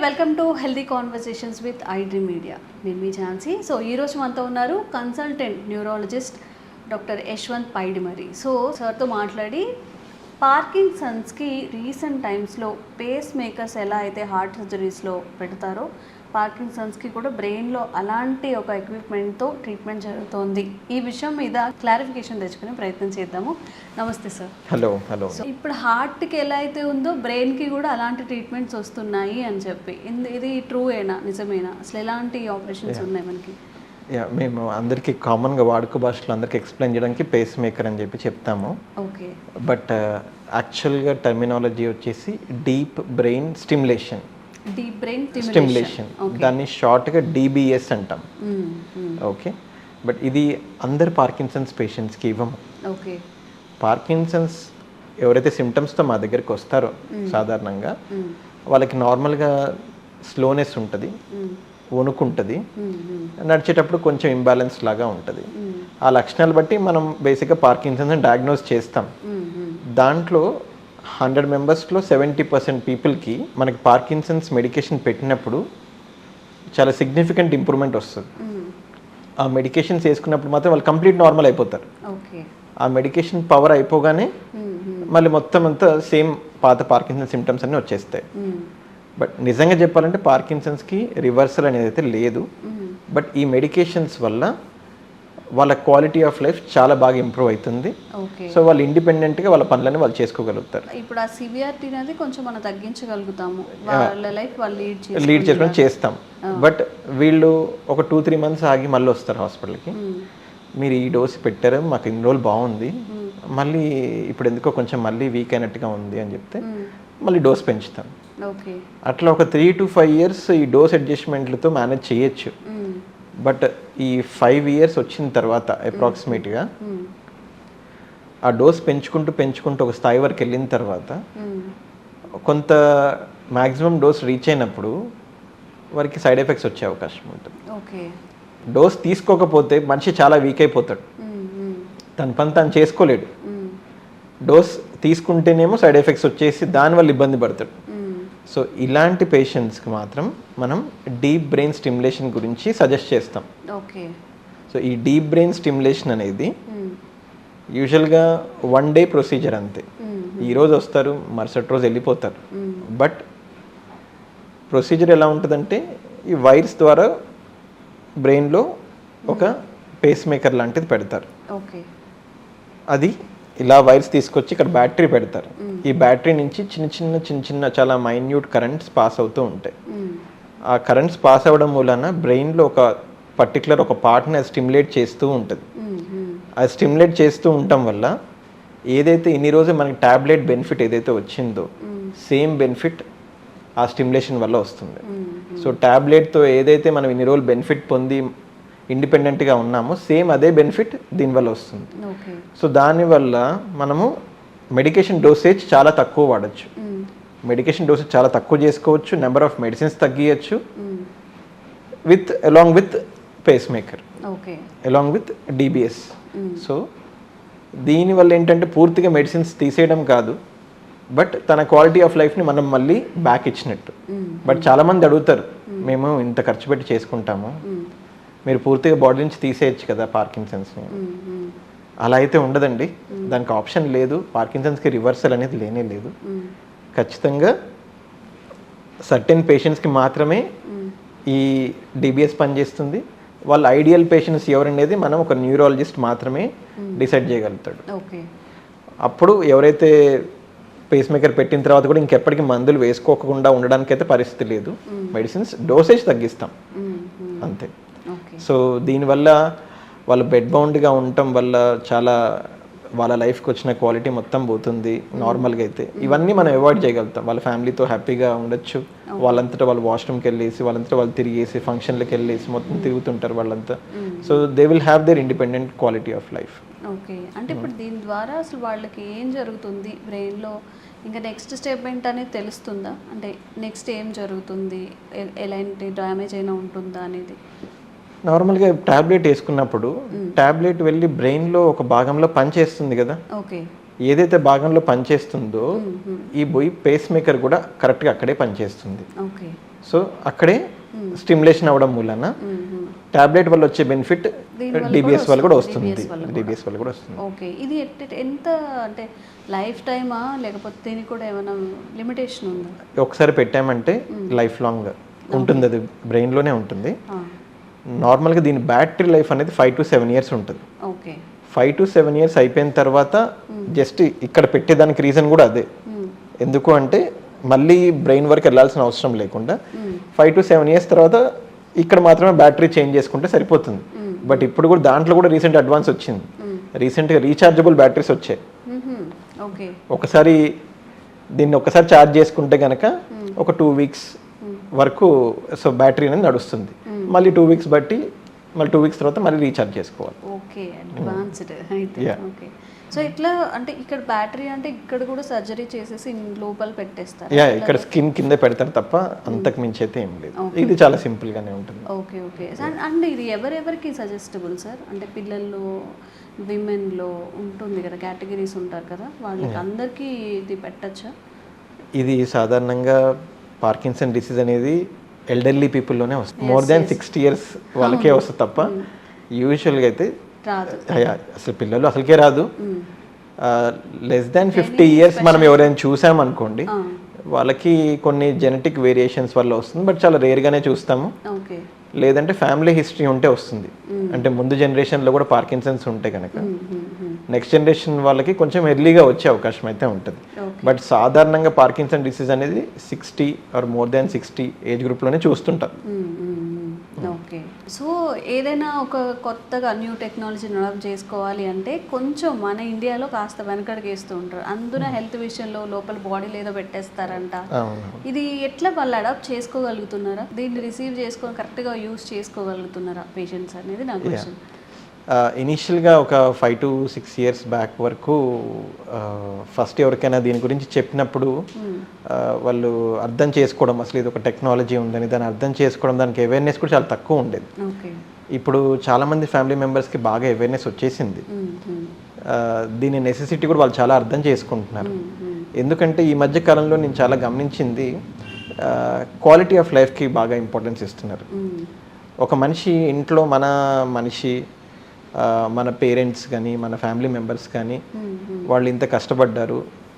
Welcome to healthy conversations with ఐడ్రీ media. నేను మీ Jhansi. So ఈరోజు మనతో ఉన్నారు consultant neurologist doctor Yashwant Paidimari. So సార్తో మాట్లాడి పార్కిన్సన్స్కి రీసెంట్ టైమ్స్లో పేస్ మేకర్స్ ఎలా అయితే హార్ట్ సర్జరీస్లో పెడతారో పార్కిన్సన్స్కి కూడా బ్రెయిన్లో అలాంటి ఒక ఎక్విప్మెంట్తో ట్రీట్మెంట్ జరుగుతోంది. ఈ విషయం మీద క్లారిఫికేషన్ తెచ్చుకునే ప్రయత్నం చేద్దాము. నమస్తే సార్. హలో. సో ఇప్పుడు హార్ట్కి ఎలా అయితే ఉందో బ్రెయిన్కి కూడా అలాంటి ట్రీట్మెంట్స్ వస్తున్నాయి అని చెప్పి ఇది ట్రూయేనా, నిజమేనా? అసలు ఎలాంటి ఆపరేషన్స్ ఉన్నాయి మనకి? మేము అందరికీ కామన్గా వాడుక భాషలో అందరికీ ఎక్స్ప్లెయిన్ చేయడానికి పేస్ మేకర్ అని చెప్పి చెప్తాము. ఓకే. బట్ యాక్చువల్గా టర్మినాలజీ వచ్చేసి డీప్ బ్రెయిన్ స్టిమ్యులేషన్. దాన్ని షార్ట్గా DBS అంటాం. ఓకే. బట్ ఇది అందరు పార్కిన్సన్స్ పేషెంట్స్కి ఇవ్వము. ఓకే. పార్కిన్సన్స్ ఎవరైతే సిమ్టమ్స్తో మా దగ్గరికి వస్తారో సాధారణంగా వాళ్ళకి నార్మల్గా స్లోనెస్ ఉంటుంది, వణుకుంటుంది, నడిచేటప్పుడు కొంచెం ఇంబ్యాలెన్స్ లాగా ఉంటుంది. ఆ లక్షణాలు బట్టి మనం బేసిక్గా పార్కిన్సన్స్ డయాగ్నోస్ చేస్తాం. దాంట్లో 100 మెంబర్స్లో 70% పీపుల్కి మనకి పార్కిన్సన్స్ మెడికేషన్ పెట్టినప్పుడు చాలా సిగ్నిఫికెంట్ ఇంప్రూవ్మెంట్ వస్తుంది. ఆ మెడికేషన్స్ వేసుకున్నప్పుడు మాత్రం వాళ్ళు కంప్లీట్ నార్మల్ అయిపోతారు. ఆ మెడికేషన్ పవర్ అయిపోగానే మళ్ళీ మొత్తం అంతా సేమ్ పాత పార్కిన్సన్ సిమ్టమ్స్ అన్నీ వచ్చేస్తాయి. బట్ నిజంగా చెప్పాలంటే పార్కిన్సన్స్కి రివర్సల్ అనేది అయితే లేదు. బట్ ఈ మెడికేషన్స్ వల్ల వాళ్ళ క్వాలిటీ ఆఫ్ లైఫ్ చాలా బాగా ఇంప్రూవ్ అవుతుంది. సో వాళ్ళు ఇండిపెండెంట్గా వాళ్ళ పనులని వాళ్ళు చేసుకోగలుగుతారు. ఇప్పుడు ఆ సివియారిటీ అనేది కొంచెం మనం తగ్గించగలుగుతాము, వాళ్ళ లైఫ్ వాళ్ళు లీడ్ చేసుకొని చేస్తాం. బట్ వీళ్ళు ఒక 2-3 మంత్స్ ఆగి మళ్ళీ వస్తారు హాస్పిటల్కి. మీరు ఈ డోస్ పెట్టారు, మాకు ఇన్ని రోజులు బాగుంది, మళ్ళీ ఇప్పుడు ఎందుకో కొంచెం మళ్ళీ వీక్ అయినట్టుగా ఉంది అని చెప్తే మళ్ళీ డోస్ పెంచుతాం. అట్లా ఒక 3 to 5 years ఈ డోస్ అడ్జస్ట్మెంట్లతో మేనేజ్ చేయొచ్చు. బట్ ఈ 5 years వచ్చిన తర్వాత అప్రాక్సిమేట్గా ఆ డోస్ పెంచుకుంటూ ఒక స్థాయి వరకు వెళ్ళిన తర్వాత కొంత మ్యాక్సిమం డోస్ రీచ్ అయినప్పుడు వారికి సైడ్ ఎఫెక్ట్స్ వచ్చే అవకాశం ఉంటుంది. డోస్ తీసుకోకపోతే మనిషి చాలా వీక్ అయిపోతాడు, తన పని తను చేసుకోలేడు. డోస్ తీసుకుంటేనేమో సైడ్ ఎఫెక్ట్స్ వచ్చేసి దానివల్ల ఇబ్బంది పడతాడు. సో ఇలాంటి పేషెంట్స్కి మాత్రం మనం డీప్ బ్రెయిన్ స్టిమ్యులేషన్ గురించి సజెస్ట్ చేస్తాం. ఓకే. సో ఈ డీప్ బ్రెయిన్ స్టిమ్యులేషన్ అనేది యూజువల్గా 1 day ప్రొసీజర్ అంతే. ఈరోజు వస్తారు, మరుసటి రోజు వెళ్ళిపోతారు. బట్ ప్రొసీజర్ ఎలా ఉంటుందంటే ఈ వైర్స్ ద్వారా బ్రెయిన్లో ఒక పేస్ మేకర్ లాంటిది పెడతారు. అది ఇలా వైర్స్ తీసుకొచ్చి ఇక్కడ బ్యాటరీ పెడతారు. ఈ బ్యాటరీ నుంచి చిన్న చిన్న చాలా మైన్యూట్ కరెంట్స్ పాస్ అవుతూ ఉంటాయి. ఆ కరెంట్స్ పాస్ అవ్వడం మూలన బ్రెయిన్లో ఒక పర్టికులర్ ఒక పార్ట్ని అది స్టిమ్యులేట్ చేస్తూ ఉంటుంది. అది స్టిమ్యులేట్ చేస్తూ ఉండటం వల్ల ఏదైతే ఇన్ని రోజు మనకి ట్యాబ్లెట్ బెనిఫిట్ ఏదైతే వచ్చిందో సేమ్ బెనిఫిట్ ఆ స్టిమ్యులేషన్ వల్ల వస్తుంది. సో ట్యాబ్లెట్తో ఏదైతే మనం ఇన్ని రోజులు బెనిఫిట్ పొంది ఇండిపెండెంట్గా ఉన్నామో సేమ్ అదే బెనిఫిట్ దీనివల్ల వస్తుంది. సో దానివల్ల మనము మెడికేషన్ డోసేజ్ చాలా తక్కువ వాడచ్చు. మెడికేషన్ డోసేజ్ చాలా తక్కువ చేసుకోవచ్చు, నెంబర్ ఆఫ్ మెడిసిన్స్ తగ్గియచ్చు along with pacemaker, along with DBS. So దీనివల్ల ఏంటంటే పూర్తిగా మెడిసిన్స్ తీసేయడం కాదు, బట్ తన క్వాలిటీ ఆఫ్ లైఫ్ని మనం మళ్ళీ బ్యాక్ ఇచ్చినట్టు. బట్ చాలామంది అడుగుతారు, మేము ఇంత ఖర్చు పెట్టి చేసుకుంటాము, మీరు పూర్తిగా బాడీ నుంచి తీసేయచ్చు కదా పార్కిన్సన్స్ని. అలా అయితే ఉండదండి, దానికి ఆప్షన్ లేదు. పార్కిన్సన్స్కి రివర్సల్ అనేది లేనే లేదు. ఖచ్చితంగా సర్టెన్ పేషెంట్స్కి మాత్రమే ఈ DBS పనిచేస్తుంది. వాళ్ళ ఐడియల్ పేషెంట్స్ ఎవరనేది మనం ఒక న్యూరాలజిస్ట్ మాత్రమే డిసైడ్ చేయగలుగుతాడు. అప్పుడు ఎవరైతే పేస్ మేకర్ పెట్టిన తర్వాత కూడా ఇంకెప్పటికీ మందులు వేసుకోకుండా ఉండడానికైతే పరిస్థితి లేదు. మెడిసిన్స్ డోసేజ్ తగ్గిస్తాం అంతే. సో దీనివల్ల వాళ్ళు బెడ్ బౌండ్గా ఉండటం వల్ల చాలా వాళ్ళ లైఫ్కి వచ్చిన క్వాలిటీ మొత్తం పోతుంది. నార్మల్గా అయితే ఇవన్నీ మనం అవాయిడ్ చేయగలుగుతాం. వాళ్ళ ఫ్యామిలీతో హ్యాపీగా ఉండొచ్చు. వాళ్ళంతటా వాళ్ళు వాష్రూమ్కి వెళ్ళేసి వాళ్ళంతటా వాళ్ళు తిరిగేసి ఫంక్షన్లకు వెళ్ళేసి మొత్తం తిరుగుతుంటారు వాళ్ళంతా. So they will have their independent quality of life. Okay. అంటే ఇప్పుడు దీని ద్వారా అసలు వాళ్ళకి ఏం జరుగుతుంది బ్రెయిన్లో, ఇంకా నెక్స్ట్ స్టెప్ ఏంటనేది తెలుస్తుందా? అంటే నెక్స్ట్ ఏం జరుగుతుంది, ఎలాంటి డ్యామేజ్ అయినా ఉంటుందా అనేది? నార్మల్గా ట్యాబ్లెట్ వేసుకున్నప్పుడు ట్యాబ్లెట్ వెళ్ళి బ్రెయిన్లో ఒక భాగంలో పనిచేస్తుంది కదా. ఏదైతే భాగంలో పనిచేస్తుందో ఈ పేస్ మేకర్ కూడా కరెక్ట్గా అక్కడే పనిచేస్తుంది. సో అక్కడే స్టిమ్యులేషన్ అవ్వడం మూలన టాబ్లెట్ వల్ల వచ్చే బెనిఫిట్ డిబిఎస్ వల్ల కూడా వస్తుంది. డిబిఎస్ వల్ల కూడా వస్తుంది. ఓకే, ఇది ఎంత అంటే లైఫ్ టైమా లేకపోతే దీనికి కూడా ఏమైనా లిమిటేషన్ ఉందా? ఒకసారి పెట్టామంటే లైఫ్ లాంగ్ ఉంటుంది, అది బ్రెయిన్లోనే ఉంటుంది. నార్మల్గా దీని బ్యాటరీ లైఫ్ అనేది 5 to 7 years ఉంటుంది. ఓకే, 5 to 7 years అయిపోయిన తర్వాత జస్ట్ ఇక్కడ పెట్టేదానికి రీజన్ కూడా అదే. ఎందుకు అంటే మళ్ళీ బ్రెయిన్ వరకు వెళ్ళాల్సిన అవసరం లేకుండా 5 to 7 years తర్వాత ఇక్కడ మాత్రమే బ్యాటరీ చేంజ్ చేసుకుంటే సరిపోతుంది. బట్ ఇప్పుడు కూడా దాంట్లో కూడా రీసెంట్ అడ్వాన్స్ వచ్చింది. రీసెంట్గా రీఛార్జబుల్ బ్యాటరీస్ వచ్చాయి. ఒకసారి దీన్ని ఒకసారి ఛార్జ్ చేసుకుంటే కనుక ఒక 2 weeks వరకు సో బ్యాటరీ అనేది నడుస్తుంది. మళ్ళీ 2 weeks బట్టి మళ్ళీ 2 weeks తర్వాత మళ్ళీ రీఛార్జ్ చేసుకోవాలి. ఓకే, అడ్వాన్స్డ్ అయితే. ఓకే, సో ఇట్లా అంటే ఇక్కడ బ్యాటరీ అంటే ఇక్కడ కూడా సర్జరీ చేసేసి లోపల పెట్టేస్తారు. ఇక్కడ స్కిన్ కింద పెడతారు తప్ప అంతకు మించి అయితే ఏం లేదు. ఇది చాలా సింపుల్ గానే ఉంటుంది. ఓకే ఓకే, అండ్ ఇది ఎవరెవరికి సజెస్టబుల్ సార్? అంటే పిల్లల్లో, విమెన్లో ఉంటుంది కదా, కేటగిరీస్ ఉంటారు కదా, వాళ్ళకి అందరికీ ఇది పెట్టచ్చా? ఇది సాధారణంగా పార్కిన్సన్ డిసీజ్ అనేది ఎల్డర్లీ పీపుల్లోనే వస్తుంది. మోర్ దాన్ 60 years వాళ్ళకే వస్తుంది తప్ప యూజువల్గా అయితే రాదు. అసలు పిల్లలు అసలుకే రాదు. లెస్ దాన్ 50 years మనం ఎవరైనా చూసామనుకోండి, వాళ్ళకి కొన్ని జెనెటిక్ వేరియేషన్స్ వల్ల వస్తుంది. బట్ చాలా రేర్గానే చూస్తాము. లేదంటే ఫ్యామిలీ హిస్టరీ ఉంటే వస్తుంది. అంటే ముందు జనరేషన్లో కూడా పార్కిన్సన్స్ ఉంటే కనుక నెక్స్ట్ జనరేషన్ వాళ్ళకి కొంచెం ఎర్లీగా వచ్చే అవకాశం అయితే ఉంటుంది. బట్ సాధారణంగా పార్కిన్సన్ డిసీజ్ అనేది 60 or more than 60 ఏజ్ గ్రూప్లోనే చూస్తుంటారు. ఓకే, సో ఏదైనా ఒక కొత్తగా న్యూ టెక్నాలజీ డెవలప్ చేసుకోవాలి అంటే కొంచెం మన ఇండియాలో కాస్త వెనకడికి వేస్తూ ఉంటారు. అందున హెల్త్ విషయంలో లోపల బాడీలో ఏదో పెట్టేస్తారంట. ఇది ఎట్లా వాళ్ళు అడాప్ట్ చేసుకోగలుగుతున్నారా? దీన్ని రిసీవ్ చేసుకొని కరెక్ట్గా యూస్ చేసుకోగలుగుతున్నారా పేషెంట్స్ అనేది నా క్వశ్చన్. ఇనీషియల్గా ఒక 5 to 6 years బ్యాక్ వరకు ఫస్ట్ ఎవరికైనా దీని గురించి చెప్పినప్పుడు వాళ్ళు అర్థం చేసుకోవడం, అసలు ఇది ఒక టెక్నాలజీ ఉందని దాన్ని అర్థం చేసుకోవడం, దానికి అవేర్నెస్ కూడా చాలా తక్కువ ఉండేది. ఇప్పుడు చాలామంది ఫ్యామిలీ మెంబర్స్కి బాగా అవేర్నెస్ వచ్చేసింది. దీని నెసెసిటీ కూడా వాళ్ళు చాలా అర్థం చేసుకుంటున్నారు. ఎందుకంటే ఈ మధ్య కాలంలో నేను చాలా గమనించింది, క్వాలిటీ ఆఫ్ లైఫ్కి బాగా ఇంపార్టెన్స్ ఇస్తున్నారు. ఒక మనిషి ఇంట్లో మనిషి మన పేరెంట్స్ కానీ మన ఫ్యామిలీ మెంబర్స్ కానీ వాళ్ళు ఇంత కష్టపడ్డారు,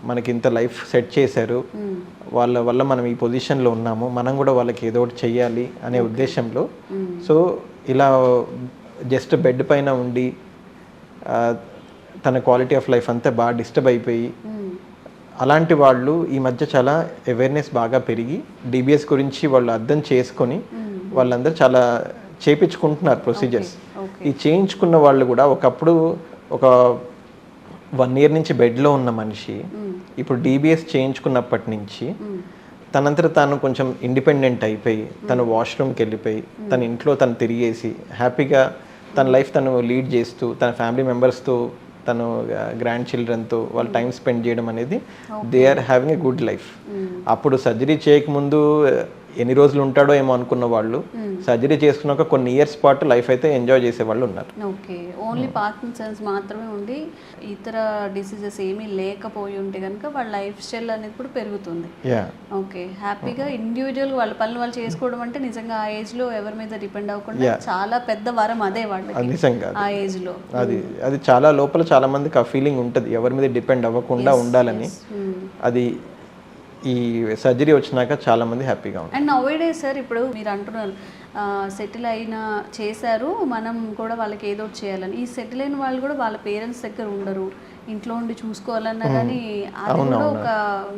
మనకి ఇంత లైఫ్ సెట్ చేశారు, వాళ్ళ వల్ల మనం ఈ పొజిషన్లో ఉన్నాము, మనం కూడా వాళ్ళకి ఏదో ఒకటి చెయ్యాలి అనే ఉద్దేశంలో సో ఇలా జస్ట్ బెడ్ పైన ఉండి తన క్వాలిటీ ఆఫ్ లైఫ్ అంతా బాగా డిస్టర్బ్ అయిపోయి అలాంటి వాళ్ళు ఈ మధ్య చాలా అవేర్నెస్ బాగా పెరిగి డిబిఎస్ గురించి వాళ్ళు అర్థం చేసుకొని వాళ్ళందరూ చాలా చేయించుకుంటున్నారు ప్రొసీజర్స్. ఈ చేయించుకున్న వాళ్ళు కూడా ఒకప్పుడు ఒక 1 year నుంచి బెడ్లో ఉన్న మనిషి ఇప్పుడు డిబిఎస్ చేయించుకున్నప్పటి నుంచి తనంతట తాను కొంచెం ఇండిపెండెంట్ అయిపోయి తను వాష్రూమ్కి వెళ్ళిపోయి తన ఇంట్లో తను తిరిగేసి హ్యాపీగా తన లైఫ్ తను లీడ్ చేస్తూ తన ఫ్యామిలీ మెంబర్స్తో తను గ్రాండ్ చిల్డ్రన్తో వాళ్ళు టైం స్పెండ్ చేయడం అనేది they are having a good life. అప్పుడు సర్జరీ చేయకముందు ఎన్ని రోజులు ఉంటాడో ఏమో అనుకున్న వాళ్ళు సర్జరీ చేసుకున్నాక కొన్ని ఇయర్స్ పాటు లైఫ్ అయితే ఎంజాయ్ చేసే వాళ్ళు ఉన్నారు. ఓకే, ఓన్లీ పార్కిన్సన్స్ మాత్రమే ఉండి ఇతర డిసీజెస్ ఏమీ లేకపోయి ఉంటే కనుక వాళ్ళ లైఫ్ స్టైల్ అనేది కూడా పెరుగుతుంది. ఓకే, హ్యాపీగా ఇండివిజువల్ వాళ్ళ పనులు వాళ్ళు చేసుకోవడం అంటే నిజంగా ఆ ఏజ్లో ఎవరి మీద డిపెండ్ అవ్వకుండా చాలా పెద్ద వరం అదే వాళ్ళకి. నిజంగా ఆ ఏజ్లో అది చాలా లోపల చాలా మందికి ఆ ఫీలింగ్ ఉంటుంది, ఎవరి మీద డిపెండ్ అవ్వకుండా ఉండాలని. అది ఈ సర్జరీ వచ్చినాక చాలా మంది హ్యాపీగా ఉంటారు. అండ్ నౌవేడేస్ సార్ ఇప్పుడు మీరు అంటున్నారు సెటిల్ అయినా చేశారు మనం కూడా వాళ్ళకి ఏదో చేయాలని. ఈ సెటిల్ అయిన వాళ్ళు కూడా వాళ్ళ పేరెంట్స్ దగ్గర ఉండరు, ఇంట్లో ఉండి చూసుకోవాలన్నా కానీ అది కూడా ఒక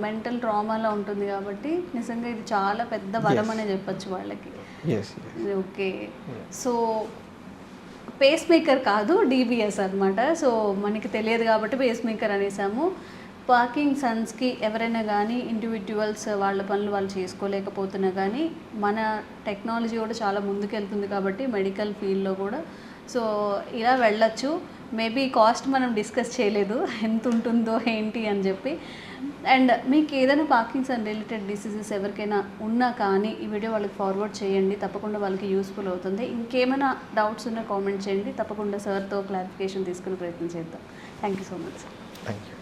మెంటల్ ట్రామాలా ఉంటుంది. కాబట్టి నిజంగా ఇది చాలా పెద్ద వరం అనే చెప్పచ్చు వాళ్ళకి. ఓకే, సో పేస్ మేకర్ కాదు డిబిఎస్ అనమాట. సో మనకి తెలియదు కాబట్టి పేస్ మేకర్ అనేసాము. పార్కిన్సన్స్కి ఎవరైనా కానీ ఇండివిజువల్స్ వాళ్ళ పనులు వాళ్ళు చేసుకోలేకపోతున్నా కానీ మన టెక్నాలజీ కూడా చాలా ముందుకెళ్తుంది కాబట్టి మెడికల్ ఫీల్డ్లో కూడా సో ఇలా వెళ్ళచ్చు. మేబీ కాస్ట్ మనం డిస్కస్ చేయలేదు ఎంత ఉంటుందో ఏంటి అని చెప్పి. అండ్ మీకు ఏదైనా పార్కిన్సన్ రిలేటెడ్ డిసీజెస్ ఎవరికైనా ఉన్నా కానీ ఈ వీడియో వాళ్ళకి ఫార్వర్డ్ చేయండి, తప్పకుండా వాళ్ళకి యూస్ఫుల్ అవుతుంది. ఇంకేమైనా డౌట్స్ ఉన్నా కామెంట్ చేయండి, తప్పకుండా సార్తో క్లారిఫికేషన్ తీసుకునే ప్రయత్నం చేద్దాం. Thank you so much sir. Thank you.